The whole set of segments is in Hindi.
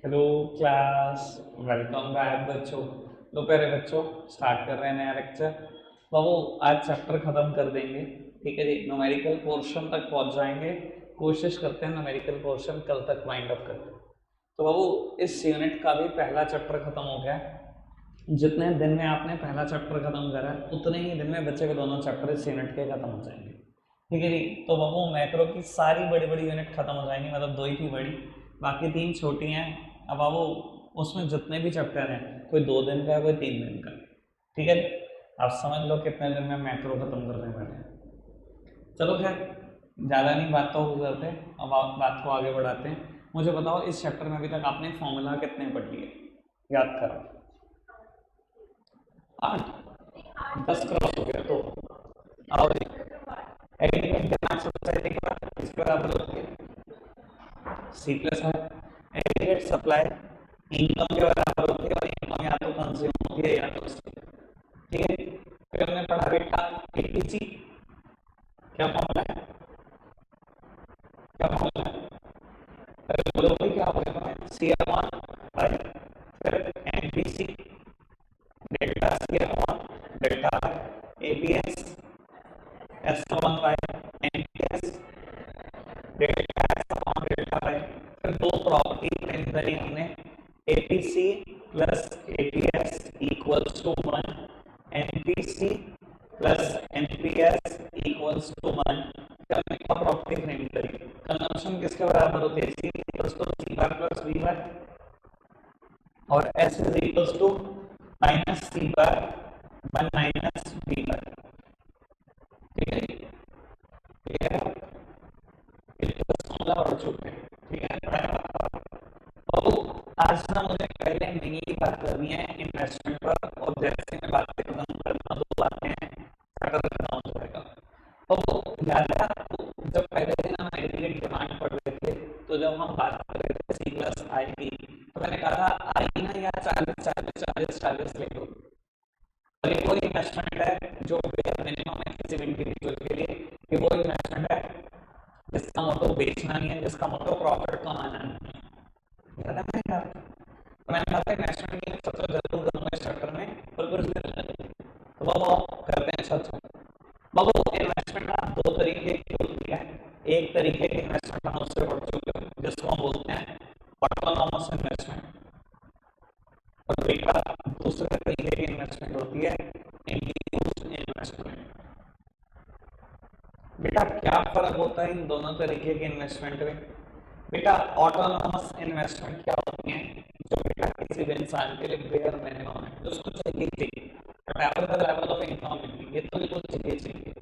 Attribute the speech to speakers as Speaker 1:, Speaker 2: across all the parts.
Speaker 1: हेलो क्लास, वेलकम बैक बच्चों। लो प्यारे बच्चों, स्टार्ट कर रहे हैं नया लेक्चर। बाबू आज चैप्टर खत्म कर देंगे। ठीक है जी, न्यूमेरिकल पोर्शन तक पहुंच जाएंगे। कोशिश करते हैं न्यूमेरिकल पोर्शन कल तक वाइंड अप कर दें। तो बाबू इस यूनिट का भी पहला चैप्टर खत्म हो गया है। जितने दिन में आपने पहला चैप्टर खत्म करा है उतने ही दिन में बच्चे के दोनों चैप्टर इस यूनिट के खत्म हो जाएंगे। ठीक है जी। तो बाबू मैक्रो की सारी बड़ी बड़ी यूनिट खत्म हो जाएंगी, मतलब दो ही थी बड़ी, बाकी तीन छोटी हैं। अब बाबू उसमें जितने भी चैप्टर हैं, कोई 2 दिन का है, कोई 3 दिन का। ठीक है, आप समझ लो कितने दिन में मैक्रो खत्म करने वाले हैं। चलो खैर, ज़्यादा नहीं बात तो हो करते, अब आप बात को आगे बढ़ाते हैं। मुझे बताओ इस चैप्टर में अभी तक आपने फॉर्मूला कितने पढ़ लिए, याद करो। 8, 10 क्रॉस हो गया तो आओ जी। एग्रीगेट डिमांड सप्लाई देखा, इसके बराबर होती है सी प्लस है। एग्रीगेट सप्लाई इनकम के बराबर होती है, और इनकम या तो कंज्यूम होती है या तो सेल। ठीक है, फिर हमने पढ़ा बेटा एपीसी, क्या फॉर्मूला है, क्या फॉर्मूला है, पहले बोलो भाई क्या हो गया, सी अपॉन बाई, फिर MPC delta C upon delta APS S upon Y MPS delta S upon delta Y. फिर दो प्रॉपर्टी प्रिंट करी हमने, APC plus APS equals to 1, MPC plus MPS equals to 1। हमने क्या प्रॉपर्टी प्रिंट करी, कंजम्पशन किसके बराबर होती है, C equals to C bar plus V bar, और S is equals to minus C bar 1 minus V bar. ठीक है, ठीक है, पढ़ चुके हैं। ठीक है, तो आज ना मुझे पहले मेनली बात करनी है इन्वेस्टमेंट पर, और जैसे मैं बात खत्म करता हूँ दो बातें हैं, सेटल करना हो जाएगा। तो याद है आपको, जब पहले दिन हम एग्रीगेट डिमांड पढ़ रहे थे, तो जब हम बात कर रहे थे सी प्लस आई की, तो मैंने कहा था आई ना या 40 40 40 40 ले लो। और ये वो इन्वेस्टमेंट है जो मिनिमम है किसी भी इंडिविजुअल के लिए, ये वो इन्वेस्टमेंट है जिसका मोटो बेचना नहीं है, जिसका मोटो प्रॉफिट कमाना नहीं है। याद है मैंने कहा, तो मैंने कहा था इन्वेस्टमेंट की सबसे जरूर करूंगा इस चैप्टर में, और कुछ दिन लगे। तो बाबू करते हैं सच। बाबू इन्वेस्टमेंट ना दो तरीके की होती है। एक तरीके की इन्वेस्टमेंट हम उससे पढ़ चुके हैं जिसको हम बोलते हैं ऑटोनॉमस इन्वेस्टमेंट, और बेटा दूसरे तरीके की इन्वेस्टमेंट होती है इंड्यूस्ड इन्वेस्टमेंट। बेटा क्या फर्क होता है इन दोनों तरीके के इन्वेस्टमेंट में। बेटा ऑटोनॉमस इन्वेस्टमेंट क्या होती है, जो बेटा किसी भी इंसान के लिए बेयर मिनिमम है, जो उसको चाहिए चाहिए, द लेवल ऑफ इनकम, ये तो बिल्कुल चाहिए चाहिए।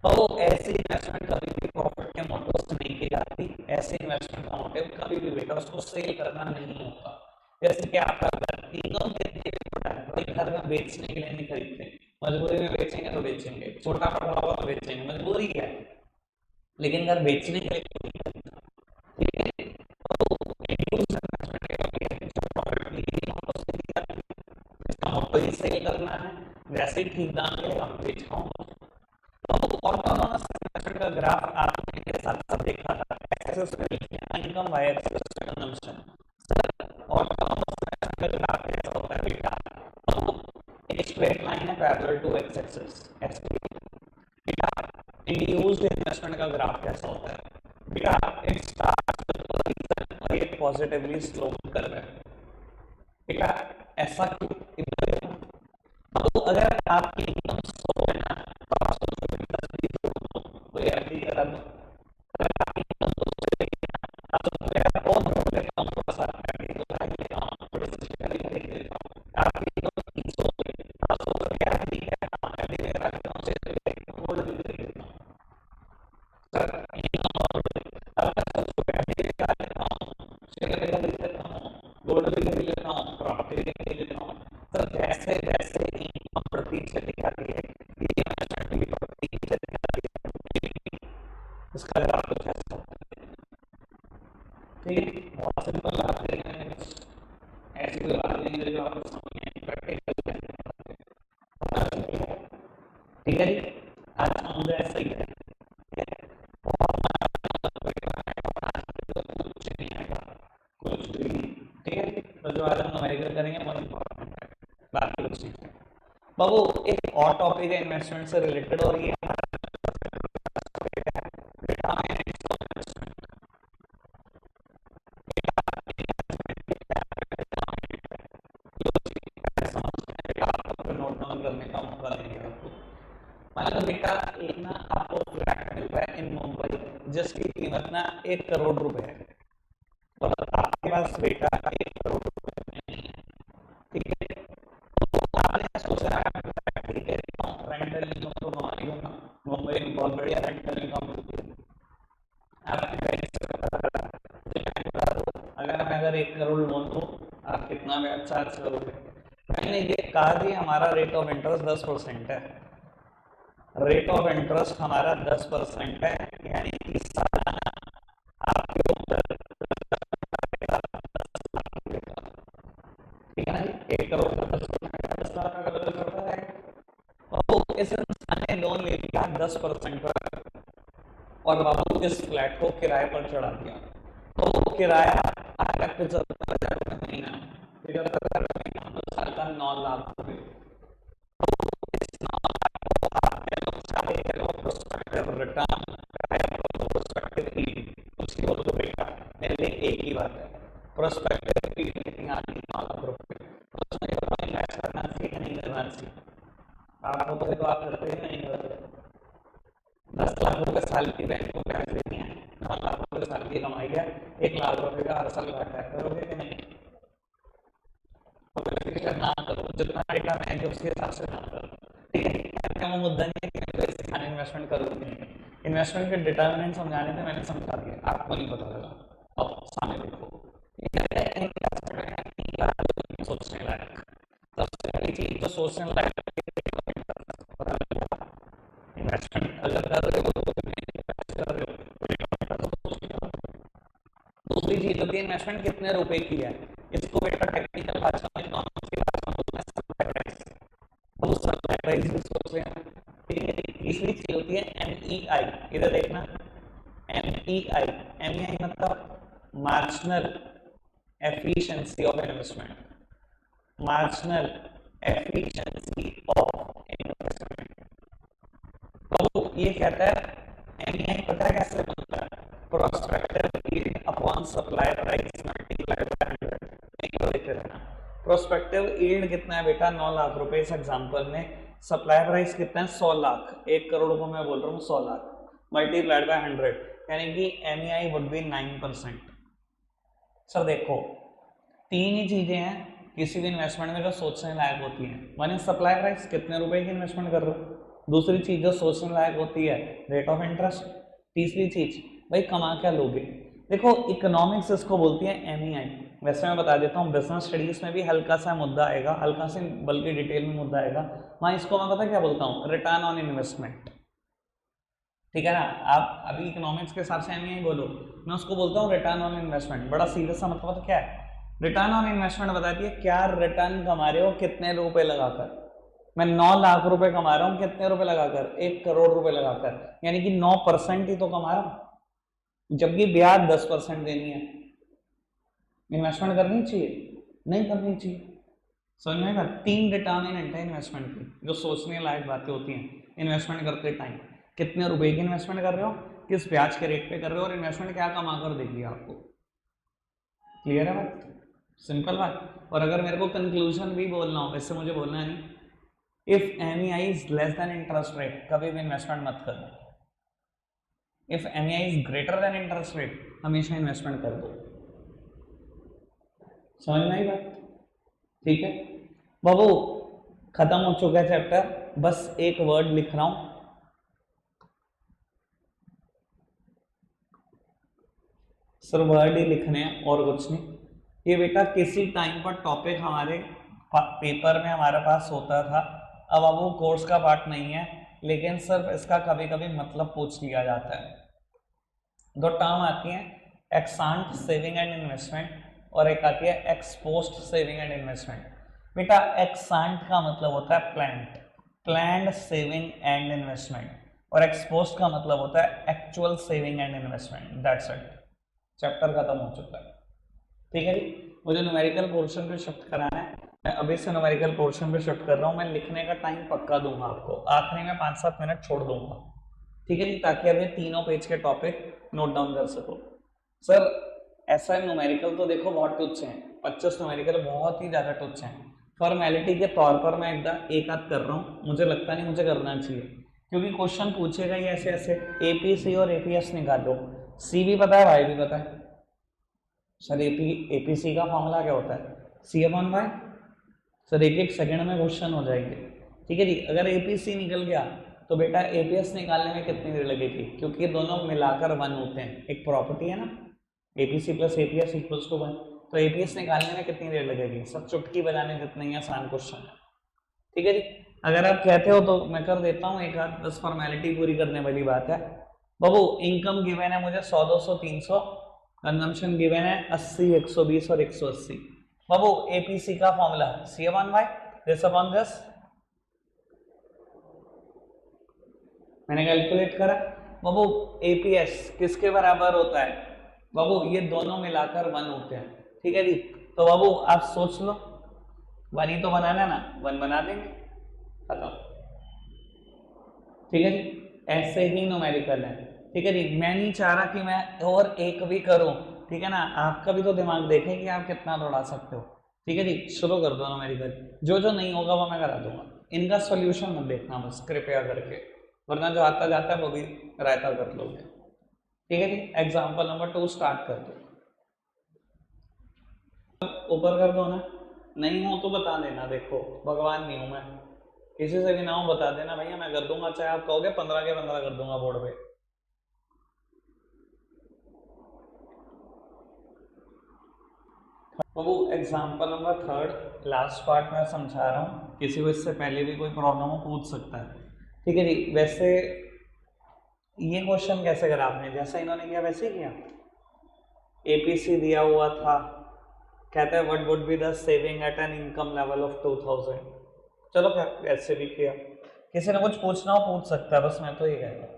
Speaker 1: तो ऐसी इन्वेस्टमेंट कभी भी प्रॉफिट के मोटिव से नहीं की जाती। ऐसी इन्वेस्टमेंट का मोटिव कभी भी बेटा उसको सेल करना नहीं होता। जैसे कि आपका घर इनकम कितनी भी छोटा है, कोई घर में बेचने के लिए नहीं खरीदते, मजबूरी में बेचेंगे तो बेचेंगे, छोटा पड़ा होगा तो बेचेंगे, मजबूरी क्या है, लेकिन घर बेचने के लिए कोई नहीं खरीदता। ठीक है, तो इंड्यूस्ड इन्वेस्टमेंट का भी है, जो प्रॉफिट की मोटिव से की जाती है, इसका मोटिव ही सेल करना है, वैसे ही ठीक दाम के हम बेच पाऊंगा। तो ऑटोनॉमस इन्वेस्टमेंट का ग्राफ आपने के साथ साथ देखा था, एक्स एक्सिस पे लिखिए इनकम, वाई एक्सिस पे कंजम्पशन। सर ऑटोनॉमस इन्वेस्टमेंट का ग्राफ कैसा होता है बेटा, तो एक स्ट्रेट लाइन है parallel to X axis, X बेटा। इंड्यूस्ड इन्वेस्टमेंट का ग्राफ कैसा होता है बेटा, इट स्टार्ट्स और ये पॉजिटिवली स्लोप कर रहा है। बेटा ऐसा क्यों, इधर देखो। तो अगर आपकी इनकम 100 है ना, तो आप सोचो कि 10 20 तो ये अभी करा दो। अगर आपकी इनकम 200 है ना, आप सोचो यार बहुत बढ़ लेता हूँ, थोड़ा सा तो भाग लेता हूँ, थोड़ी सी शिकारी खरीद लेता हूँ। आपकी इनकम 300 है, आप सोचो यार ठीक है, मैं भी मेरा लेता हूँ, गोल्ड भी खरीद लेता हूँ। सर इनकम और अगर सोचो मैं भी क्या लेता हूँ, शेयर भी खरीद लेता हूँ, गोल्ड भी खरीद लेता हूँ, प्रॉपर्टी भी खरीद लेता हूँ। सर जैसे जैसे इनकम बढ़ती चली जाती है, ये इन्वेस्टमेंट भी बढ़ती चली जाती है, इसका ग्राफ कुछ ऐसा होता है। ठीक है, बहुत सिंपल बात है, ऐसी कोई बात नहीं है जो आपको समझ में प्रैक्टिकल है। ठीक है जी, आज हम ऐसा ही है, कुछ नहीं आएगा, कुछ भी नहीं। ठीक है, जो आज हम न्यूमेरिकल करेंगे वो इम्पोर्टेंट है, बाकी कुछ नहीं। बाबू एक और टॉपिक है इन्वेस्टमेंट से रिलेटेड, और ये नोट डाउन करने का मौका देंगे आपको। मतलब बेटा एक ना आपको फ्लैट मिल रहा है इन मुंबई जिसकी कीमत ना 1 करोड़ रुपए है, और आपके पास बेटा 1 करोड़ रुपए नहीं है, ठीक है। तो आपने सोचा ठीक है रेंटल इनकम तो कमाई होगा, मुंबई में बहुत बढ़िया रेंटल इनकम होती है। आपने बैंक से पता करा, अगर मैं 1 करोड़ लोन दूं आप कितना ब्याज चार्ज करोगे? मैंने ये कहा कि हमारा रेट ऑफ इंटरेस्ट 10% है, रेट ऑफ इंटरेस्ट हमारा 10% है, यानी कि सालाना आपके ऊपर, ठीक है ना जी, 1 करोड़ का 10 लाख का बदल करता है। और इस इंसान ने लोन ले लिया 10% पर, और बाबू इस फ्लैट को किराए पर चढ़ा दिया, तो किराया 8,75,000 महीना, 75,000 महीना, 2 साल का 9 लाख रुपए। पहले एक ही बात है, प्रोस्पेक्टिव मीटिंग आनी 9 लाख रुपए, उसमें इन्वेस्ट करना चाहिए नहीं करना चाहिए? आप होते तो आप करते ही नहीं करते। 10 लाख रुपए साल की बैंक को ब्याज देनी है, 9 लाख रुपए साल की कमाई है, 1 लाख रुपए का हर साल घाटा है, करोगे कि नहीं? ना करो, जितना डेटा मैं उसके हिसाब से ना करो, ठीक है। वो मुद्दा नहीं है कि मैं सिखाने इन्वेस्टमेंट करूँगी, इन्वेस्टमेंट के डिटर्मिनेंट समझाने थे, मैंने समझा दिया, आपको नहीं पता लगा। अब सामने देखो, सोचने लायक, सबसे पहली चीज जो सोचने लायक इन्वेस्टमेंट अगर कर रहे हो तो कर रहे हो। दूसरी चीज होती है इन्वेस्टमेंट कितने रुपए की है, इसको बेटा टेक्निकल भाषा में इकोनॉमिक्स की भाषा में बोलते हैं सप्लाई प्राइस, अब उस सप्लाई प्राइस भी सोच रहे हैं, ठीक है। तीसरी चीज होती है एमईआई, इधर देखना, एमईआई, एमईआई मतलब marginal efficiency of investment, marginal efficiency of investment. तो ये कहता है एमईआई पता है कैसे बनता है, prospective yield upon supply price multiplied by 100, देखो देखते रहना। प्रोस्पेक्टिव यील्ड कितना है बेटा 9 लाख रुपए इस एग्जांपल में, सप्लाई प्राइस कितना है 100 लाख, 1 करोड़ को मैं बोल रहा हूँ 100 लाख मल्टीप्लाइड बाय 100, यानी कि एमईआई वुड बी 9%। सर देखो तीन ही चीजें हैं किसी भी इन्वेस्टमेंट में जो सोचने लायक होती हैं, वन इज सप्लाई प्राइस, कितने रुपए की इन्वेस्टमेंट कर रहे हो, दूसरी चीज जो सोचने लायक होती है रेट ऑफ इंटरेस्ट, तीसरी चीज भाई कमा क्या लोगे। देखो इकोनॉमिक्स इसको बोलती है एमईआई, वैसे मैं बता देता हूँ बिजनेस स्टडीज में भी हल्का सा मुद्दा आएगा, हल्का से बल्कि डिटेल में मुद्दा आएगा, वहां इसको मैं पता क्या बोलता हूँ, रिटर्न ऑन इन्वेस्टमेंट, ठीक है ना। आप अभी इकोनॉमिक्स के हिसाब से एमईआई बोलो, मैं उसको बोलता हूँ रिटर्न ऑन इन्वेस्टमेंट, बड़ा सीरियस सा मतलब क्या है, रिटर्न ऑन इन्वेस्टमेंट बताती है क्या रिटर्न कमा रहे हो कितने रुपए लगाकर, मैं 9 लाख रुपए कमा रहा हूं कितने रुपए लगाकर, 1 करोड़ रुपए लगाकर, यानी कि 9% ही तो कमा रहा हूं, जबकि ब्याज 10% देनी है। इन्वेस्टमेंट करनी चाहिए नहीं करनी चाहिए, समझ में आएगा। 3 डिटर्मिनेंट है इन्वेस्टमेंट की जो सोचने लायक बातें होती हैं इन्वेस्टमेंट करते टाइम, कितने रुपए की इन्वेस्टमेंट कर रहे हो, किस ब्याज के रेट पे कर रहे हो, और इन्वेस्टमेंट क्या कमा कर देगी आपको। क्लियर है बात, सिंपल बात। और अगर मेरे को कंक्लूजन भी बोलना हो, इससे मुझे बोलना है नहीं, if EMI is less than interest rate कभी भी इन्वेस्टमेंट मत करना, if EMI is greater than interest rate हमेशा इन्वेस्टमेंट कर दो, समझ में आई बात, ठीक है बाबू। खत्म हो चुका है चैप्टर, बस एक वर्ड लिख रहा हूं, सिर्फ वर्ड ही लिखने हैं और कुछ नहीं। ये बेटा किसी टाइम पर टॉपिक हमारे पेपर में हमारे पास होता था, अब वो कोर्स का पार्ट नहीं है, लेकिन सिर्फ इसका कभी कभी मतलब पूछ लिया जाता है। दो टर्म आती हैं, एक्सांट सेविंग एंड इन्वेस्टमेंट और एक आती है एक्सपोस्ट सेविंग एंड इन्वेस्टमेंट। बेटा एक्सांट का मतलब होता है planned, planned saving and investment, और एक्सपोस्ट का मतलब होता है actual saving and investment, that's it, chapter खत्म हो चुका है, ठीक है जी। मुझे न्यूमेरिकल पोर्शन पे शिफ्ट कराना है, मैं अभी से न्यूमेरिकल पोर्शन पे शिफ्ट कर रहा हूँ। मैं लिखने का टाइम पक्का दूंगा आपको, आखिरी में 5-7 मिनट छोड़ दूंगा, ठीक है जी, ताकि आप ये तीनों पेज के टॉपिक नोट डाउन कर सको। सर ऐसा न्यूमेरिकल तो देखो बहुत तुच्छ हैं, 25 न्यूमेरिकल बहुत ही ज्यादा तुच्छ हैं। फॉर्मेलिटी के तौर पर मैं एक आध कर रहा हूँ, मुझे लगता नहीं मुझे करना चाहिए, क्योंकि क्वेश्चन पूछेगा ही ऐसे ऐसे, एपीसी और एपीएस निकालो, सी भी पता है, वाई भी पता है। सर एपीसी का फॉर्मूला क्या होता है, सी अपॉन वाई। सर एक एक सेकंड में क्वेश्चन हो जाएंगे, ठीक है जी। अगर एपीसी निकल गया तो बेटा एपीएस निकालने में कितनी देर लगेगी, क्योंकि ये दोनों मिलाकर 1 होते हैं, एक प्रॉपर्टी है ना, APC plus APS equals to 1। तो एपीएस निकालने में कितनी देर लगेगी, सब चुटकी बजाने जितना ही आसान क्वेश्चन है, ठीक है जी। अगर आप कहते हो तो मैं कर देता हूँ एक आध, बस फॉर्मेलिटी पूरी करने वाली बात है। बाबू इनकम गिवन है मुझे 100, 200, 300, कंजम्पशन गिवन है 80, 120 और 180। बाबू एपीसी का formula C upon Y, this upon this, मैंने कैलकुलेट करा। बाबू एपीएस किसके बराबर होता है, बाबू ये दोनों मिलाकर 1 होते हैं, ठीक है जी। तो बाबू आप सोच लो, 1 ही तो बनाना है ना, 1 बना देंगे, खत्म, ठीक है जी। ऐसे ही न्यूमेरिकल है, ठीक है जी। मैं नहीं चाह रहा कि मैं और एक भी करूं, ठीक है ना, आपका भी तो दिमाग देखें कि आप कितना दौड़ा सकते हो, ठीक है जी। शुरू कर दो न्यूमेरिकल, जो जो नहीं होगा वो मैं करा दूंगा, इनका सॉल्यूशन मत देखना बस कृपया करके, वरना जो आता जाता है वो भी रायता कर लोगे, ठीक है जी। एग्जाम्पल नंबर 2 स्टार्ट कर दो, ऊपर कर दो ना, नहीं हो तो बता देना, देखो भगवान नहीं हूं मैं, किसी से भी ना हो बता देना भैया, मैं कर दूंगा, चाहे आप कहोगे 15 के 15 कर दूंगा बोर्ड पे। बाबू एग्जाम्पल नंबर 3 लास्ट पार्ट में समझा रहा हूँ, किसी को इससे पहले भी कोई प्रॉब्लम हो पूछ सकता है, ठीक है जी। वैसे ये क्वेश्चन कैसे करा आपने, जैसा इन्होंने किया वैसे ही किया, एपीसी दिया हुआ था, कहता है what would be the saving at an income level of 2000, चलो फिर ऐसे भी किया, किसी ने कुछ पूछना हो पूछ सकता है, बस मैं तो ये कहता हूँ।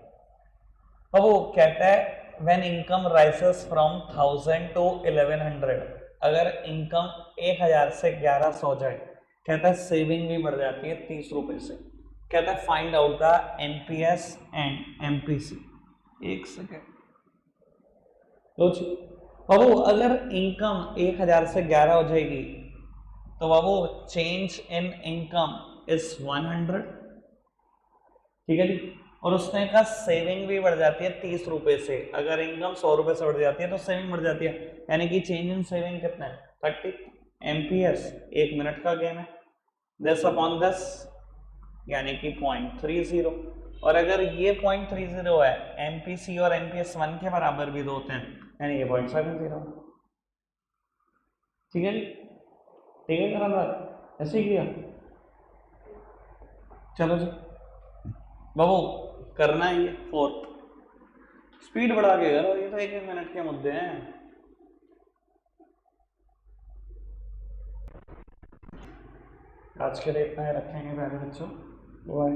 Speaker 1: अब वो कहता है when income rises from 1000 to 1100, अगर इनकम 1000 से 1100 जाए, कहता है सेविंग भी बढ़ जाती है 30 रुपए से, कहता है find out the NPS and MPC. एक सेकेंड बाबू, अगर इनकम 1000 से 11 हो जाएगी तो बाबू चेंज इन इनकम इज 100, ठीक है जी। और उसने कहा सेविंग भी बढ़ जाती है 30 रुपए से, अगर इनकम 100 रुपए से बढ़ जाती है तो सेविंग बढ़ जाती है, यानी कि चेंज इन सेविंग कितना है 30 एमपीएस, 1 मिनट का गेम है, 10/10 यानी कि 0.30। और अगर ये 0.30 है, एमपीसी और एनपीएस 1 के बराबर भी दो होते हैं, यानी ये 0.70, ठीक है जी, ठीक है बात ऐसे ही किया। चलो जी बाबू करना ही है 4th, स्पीड बढ़ा के करो, ये तो 1-1 मिनट के मुद्दे हैं। आज के लिए इतना ही रखेंगे प्यारे बच्चों, बाय।